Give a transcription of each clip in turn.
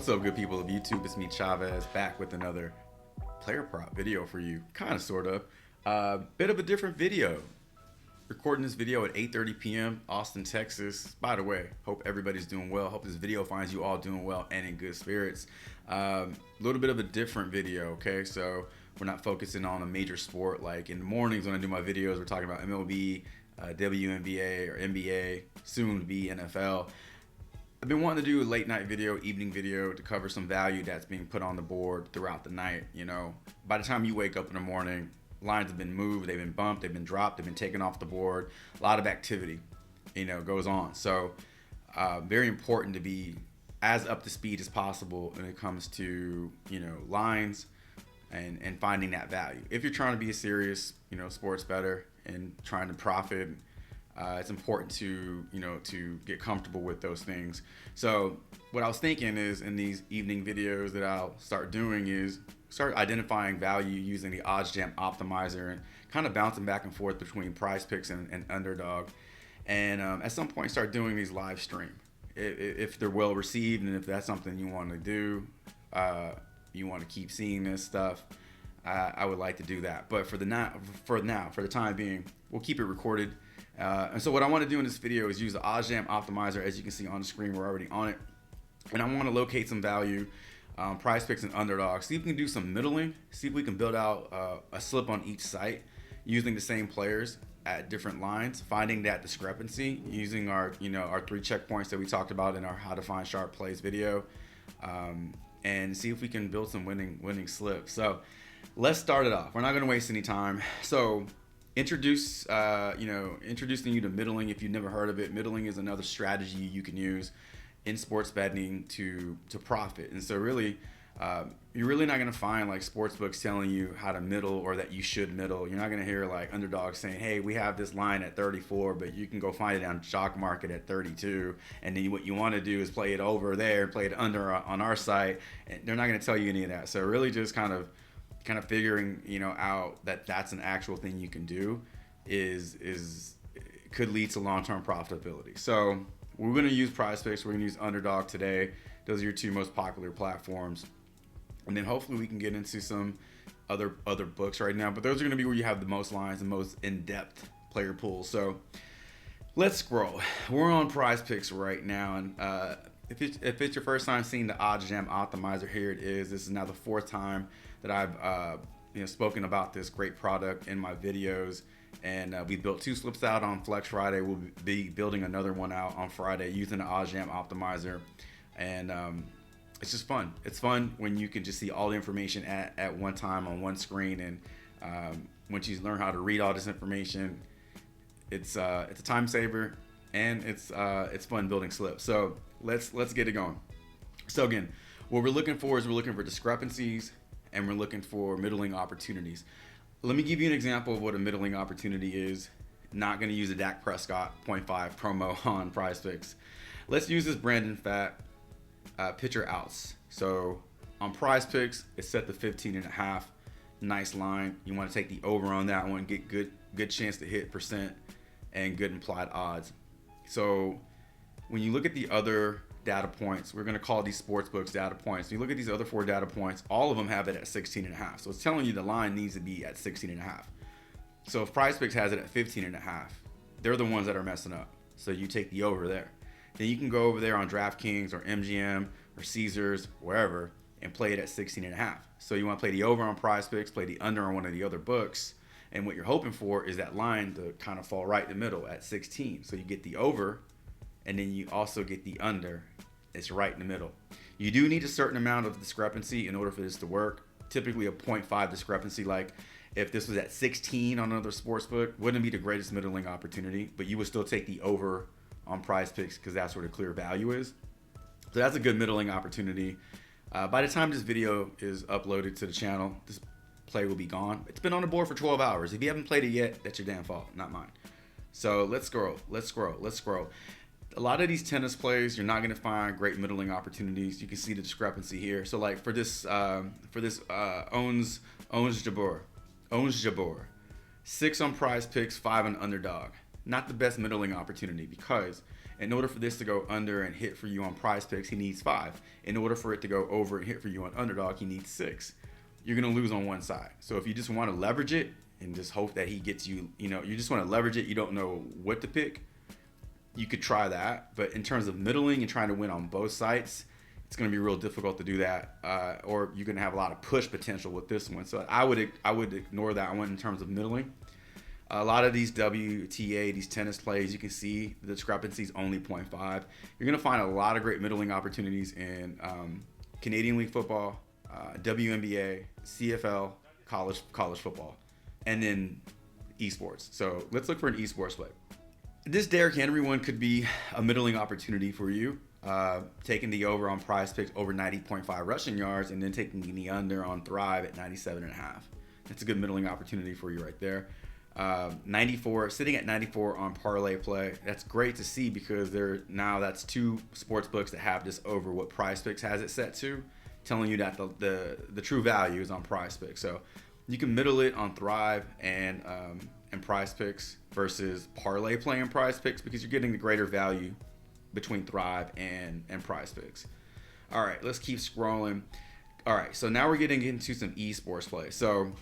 What's up, good people of YouTube? It's me, Chavez, back with another player prop video for you. Kind of, sort of. Bit of a different video. Recording this video at 8:30 p.m. Austin, Texas. By the way, hope everybody's doing well. Hope this video finds you all doing well and in good spirits. A little bit of a different video, okay? So we're not focusing on a major sport. Like in the mornings when I do my videos, we're talking about MLB, WNBA, or NBA, soon to be NFL. I've been wanting to do a late night video, evening video to cover some value that's being put on the board throughout the night. You know, by the time you wake up in the morning, lines have been moved, they've been bumped, they've been dropped, they've been taken off the board. A lot of activity, goes on. So very important to be as up to speed as possible when it comes to, lines and finding that value. If you're trying to be a serious, sports bettor and trying to profit, it's important to get comfortable with those things. So what I was thinking is, in these evening videos that I'll start doing, is start identifying value using the OddsJam Optimizer and kind of bouncing back and forth between PrizePicks and UnderDog, and at some point start doing these live stream if they're well received, and if that's something you want to do, you want to keep seeing this stuff. I would like to do that, but for the time being, we'll keep it recorded. And so what I want to do in this video is use the OddsJam Optimizer. As you can see on the screen, we're already on it. And I want to locate some value, PrizePicks and UnderDog. See if we can do some middling. See if we can build out a slip on each site using the same players at different lines, finding that discrepancy using our 3 checkpoints that we talked about in our How to Find Sharp Plays video, and see if we can build some winning slips. So let's start it off. We're not going to waste any time. So introducing you to middling. If you've never heard of it, middling is another strategy you can use in sports betting to profit. And so really, you're really not going to find like sports books telling you how to middle or that you should middle. You're not going to hear like UnderDog saying, hey, we have this line at 34, but you can go find it on Jock Market at 32. And then what you want to do is play it over there, play it under on our site. And they're not going to tell you any of that. So really just kind of figuring out that that's an actual thing you can do could lead to long-term profitability. So we're going to use PrizePicks, we're going to use UnderDog today. Those are your 2 most popular platforms, and then hopefully we can get into some other books right now, but those are going to be where you have the most lines and most in-depth player pools. So let's scroll. We're on PrizePicks right now, and if it's your first time seeing the OddsJam Optimizer, here it is. This is now the 4th time that I've spoken about this great product in my videos, and we built 2 slips out on Flex Friday. We'll be building another one out on Friday using the OddsJam Optimizer, and it's just fun. It's fun when you can just see all the information at one time on one screen, and once you learn how to read all this information, it's a time saver, and it's fun building slips. So let's get it going. So again, what we're looking for discrepancies, and we're looking for middling opportunities. Let me give you an example of what a middling opportunity is. Not going to use a Dak Prescott 0.5 promo on PrizePicks. Let's use this Brandon Pfaadt pitcher outs. So on PrizePicks, it's set to 15.5. Nice line. You want to take the over on that one, get good chance to hit percent and good implied odds. So when you look at the other data points, we're going to call these sports books data points. When you look at these other 4 data points, all of them have it at 16.5. So it's telling you the line needs to be at 16.5. So if PrizePicks has it at 15.5, they're the ones that are messing up. So you take the over there. Then you can go over there on DraftKings or MGM or Caesars, wherever, and play it at 16.5. So you want to play the over on PrizePicks, play the under on one of the other books, and what you're hoping for is that line to kind of fall right in the middle at 16. So you get the over, and then you also get the under. It's right in the middle. You do need a certain amount of discrepancy in order for this to work. Typically a 0.5 discrepancy. Like if this was at 16 on another sports book, wouldn't be the greatest middling opportunity, but you would still take the over on PrizePicks because that's where the clear value is. So that's a good middling opportunity. By the time this video is uploaded to the channel, this play will be gone. It's been on the board for 12 hours. If you haven't played it yet, that's your damn fault, not mine. So let's scroll. A lot of these tennis plays, you're not going to find great middling opportunities. You can see the discrepancy here. So like for this Owns Jabeur, 6 on PrizePicks, 5 on UnderDog. not the best middling opportunity, because in order for this to go under and hit for you on PrizePicks, he needs 5. In order for it to go over and hit for you on UnderDog, he needs 6. You're going to lose on one side. So if you just want to leverage it and just hope that he gets you, you just want to leverage it, you don't know what to pick, you could try that. But in terms of middling and trying to win on both sides, it's going to be real difficult to do that, or you're going to have a lot of push potential with this one. So I would ignore that one in terms of middling. A lot of these WTA, these tennis plays, you can see the discrepancy is only 0.5. You're going to find a lot of great middling opportunities in Canadian League football, WNBA, CFL, college football, and then esports. So let's look for an esports play. This Derrick Henry one could be a middling opportunity for you. Taking the over on PrizePicks over 90.5 rushing yards, and then taking the under on Thrive at 97.5. That's a good middling opportunity for you right there. 94, sitting at 94 on parlay play. That's great to see, because that's 2 sports books that have this over what PrizePicks has it set to, telling you that the true value is on PrizePicks. So you can middle it on Thrive and PrizePicks versus parlay playing PrizePicks, because you're getting the greater value between Thrive and PrizePicks. All right, let's keep scrolling. All right, so now we're getting into some esports play. So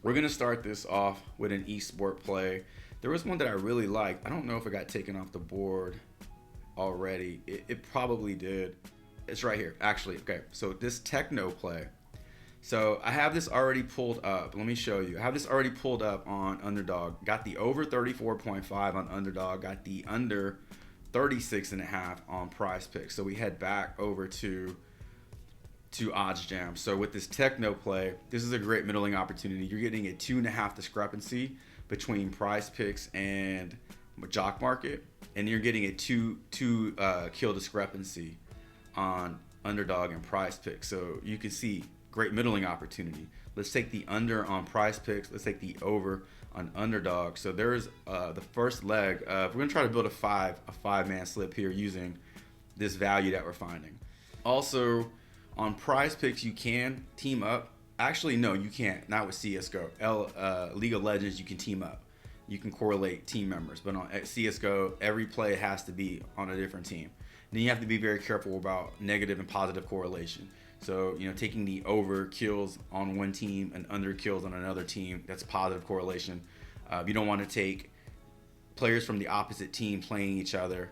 we're going to start this off with an esport play. There was one that I really liked. I don't know if it got taken off the board already. It probably did. It's right here, actually. Okay, so this techno play. So I have this already pulled up. Let me show you. I have this already pulled up on UnderDog. Got the over 34.5 on UnderDog. Got the under 36.5 on PrizePicks. So we head back over to OddsJam. So with this techno play, this is a great middling opportunity. You're getting a 2.5 discrepancy between PrizePicks and Jock Market, and you're getting a two kill discrepancy on UnderDog and PrizePicks. So you can see great middling opportunity. Let's take the under on PrizePicks. Let's take the over on UnderDog. So there's the first leg. We're gonna try to build a five-man slip here using this value that we're finding. Also, on PrizePicks, you can team up. Actually, no, you can't. Not with CSGO. League of Legends, you can team up. You can correlate team members. But on CSGO, every play has to be on a different team. Then you have to be very careful about negative and positive correlation. So, taking the over kills on one team and under kills on another team, that's positive correlation. You don't want to take players from the opposite team playing each other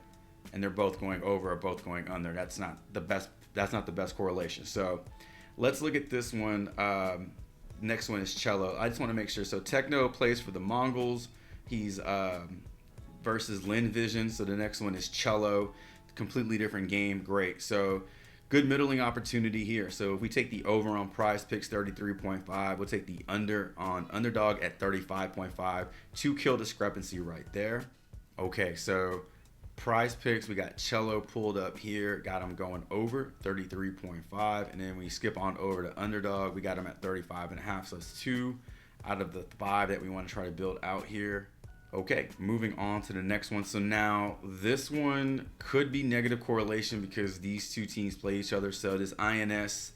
and they're both going over or both going under. That's not the best correlation. So let's look at this one. Next one is Cello. I just want to make sure. So Techno plays for the Mongols. He's versus Lin Vision. So the next one is Cello. Completely different game. Great. So good middling opportunity here. So if we take the over on PrizePicks 33.5, we'll take the under on UnderDog at 35.5. 2 kill discrepancy right there. Okay, so PrizePicks, we got Cello pulled up here, got him going over 33.5, and then we skip on over to UnderDog, we got him at 35.5. So it's 2 out of the 5 that we want to try to build out here. Okay, moving on to the next one. So now this one could be negative correlation because these two teams play each other. So this INS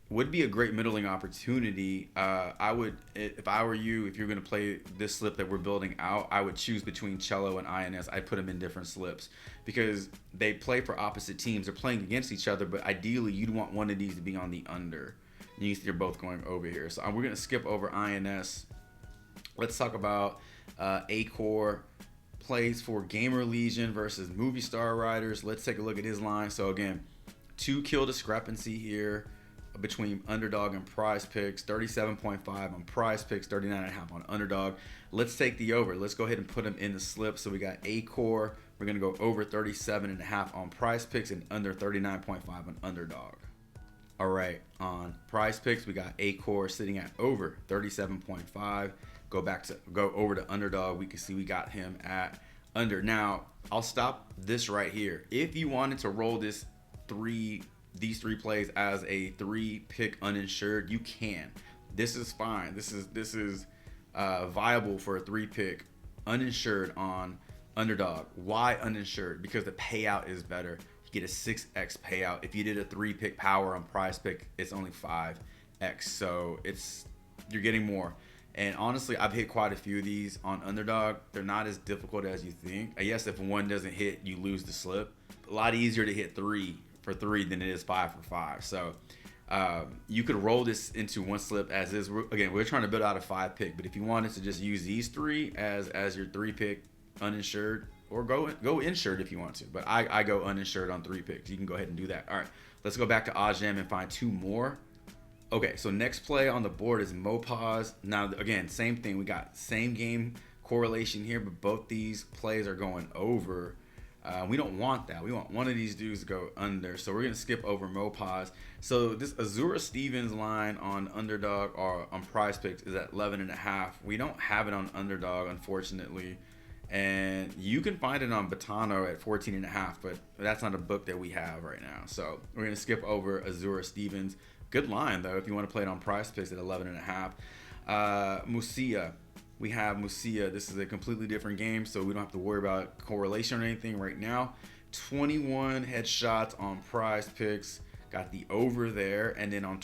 would be a great middling opportunity. I would, if I were you, if you're going to play this slip that we're building out, I would choose between Cello and INS. I'd put them in different slips because they play for opposite teams. They're playing against each other, but ideally you'd want one of these to be on the under. You're both going over here. So we're going to skip over INS. Let's talk about A-Core plays for Gamer Legion versus Movie Star Riders. Let's take a look at his line. So again, 2 kill discrepancy here between UnderDog and PrizePicks. 37.5 on PrizePicks, 39.5 on UnderDog. Let's take the over. Let's go ahead and put him in the slip. So we got A-Core. We're going to go over 37.5 on PrizePicks and under 39.5 on UnderDog. All right, on PrizePicks, we got A-Core sitting at over 37.5. Go over to UnderDog. We can see we got him at under. Now, I'll stop this right here. If you wanted to roll these three plays as a 3-pick uninsured, you can. This is fine. This is viable for a 3-pick uninsured on UnderDog. Why uninsured? Because the payout is better. You get a 6x payout. If you did a 3-pick power on PrizePick, it's only 5x. So you're getting more. And honestly, I've hit quite a few of these on Underdog. They're not as difficult as you think. I guess if one doesn't hit, you lose the slip. A lot easier to hit 3 for 3 than it is 5 for 5. So you could roll this into one slip as is. Again, we're trying to build out a 5 pick, but if you wanted to just use these 3 as your 3 pick uninsured, or go insured if you want to. But I go uninsured on 3 picks. You can go ahead and do that. All right, let's go back to OddsJam and find 2 more. Okay, so next play on the board is Mopaz. Now, again, same thing. We got same game correlation here, but both these plays are going over. We don't want that. We want one of these dudes to go under. So we're going to skip over Mopaz. So this Azura Stevens line on Underdog or on PrizePicks is at 11.5. We don't have it on Underdog, unfortunately. And you can find it on Botano at 14.5, but that's not a book that we have right now. So we're going to skip over Azura Stevens. Good line, though, if you want to play it on PrizePicks at 11.5. Musia. We have Musia. This is a completely different game, so we don't have to worry about correlation or anything right now. 21 headshots on PrizePicks. Got the over there. And then on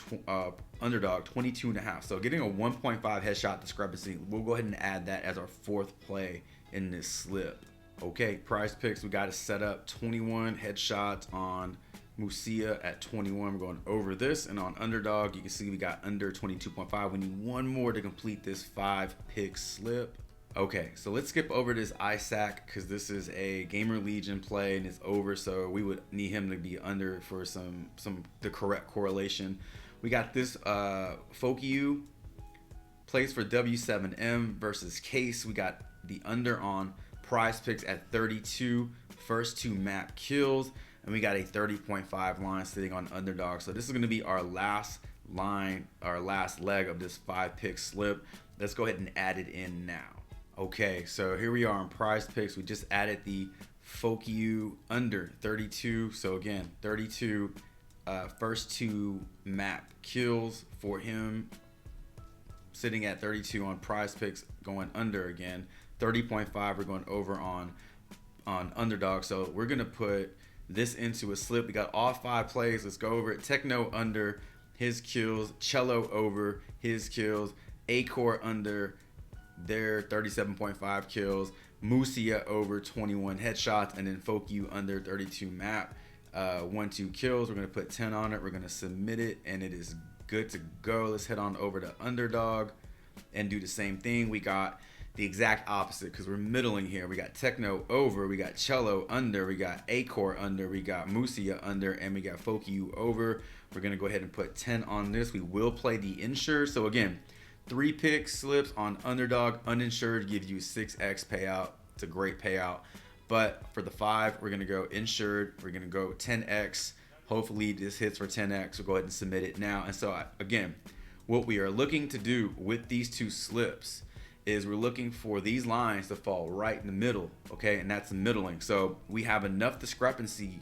Underdog, 22.5. So getting a 1.5 headshot discrepancy. We'll go ahead and add that as our 4th play in this slip. Okay, PrizePicks, we got it set up. 21 headshots on Musia at 21. We're going over this, and on Underdog you can see we got under 22.5. We need one more to complete this 5 pick slip. Okay, so let's skip over this Isaac because this is a Gamer Legion play and it's over, so we would need him to be under for the correct correlation. We got this Fokiu plays for W7M versus Case. We got the under on PrizePicks at 32. First 2 map kills. And we got a 30.5 line sitting on Underdog. So this is going to be our last line, our last leg of this 5 pick slip. Let's go ahead and add it in now. Okay, so here we are on PrizePicks. We just added the Fokiu under 32. So again, 32 first 2 map kills for him, sitting at 32 on PrizePicks, going under again. 30.5 we're going over on Underdog. So we're going to put this into a slip. We got all 5 plays. Let's go over it. Techno under his kills, Cello over his kills, Acor under their 37.5 kills, Musia over 21 headshots, and then Fokiu under 32 map 1-2 kills. We're going to put 10 on it. We're going to submit it, and it is good to go. Let's head on over to Underdog and do the same thing. We got the exact opposite because we're middling here. We got Techno over, we got Cello under, we got Acor under, we got Musia under, and we got Fokiu over. We're going to go ahead and put 10 on this. We will play the insured. So again, 3 pick slips on Underdog. Uninsured gives you 6x payout. It's a great payout. But for the 5, we're going to go insured. We're going to go 10x. Hopefully this hits for 10x. We'll go ahead and submit it now. And so again, what we are looking to do with these 2 slips is we're looking for these lines to fall right in the middle, okay? And that's the middling. So we have enough discrepancy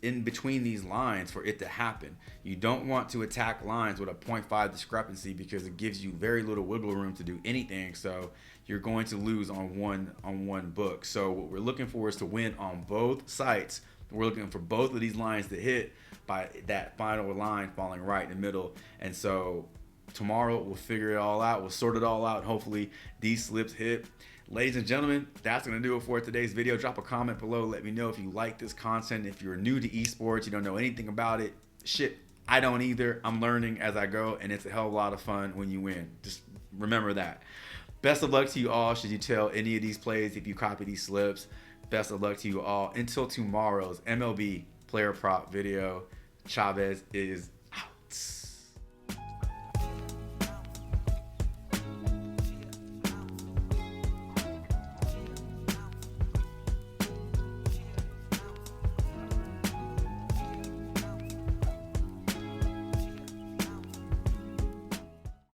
in between these lines for it to happen. You don't want to attack lines with a 0.5 discrepancy because it gives you very little wiggle room to do anything. So you're going to lose on one book. So what we're looking for is to win on both sites. We're looking for both of these lines to hit by that final line falling right in the middle. And so tomorrow we'll figure it all out. We'll sort it all out. And hopefully these slips hit. Ladies and gentlemen, that's going to do it for today's video. Drop a comment below. Let me know if you like this content. If you're new to esports, you don't know anything about it. Shit, I don't either. I'm learning as I go, and it's a hell of a lot of fun when you win. Just remember that. Best of luck to you all should you tell any of these plays if you copy these slips. Best of luck to you all. Until tomorrow's MLB player prop video, Chavez is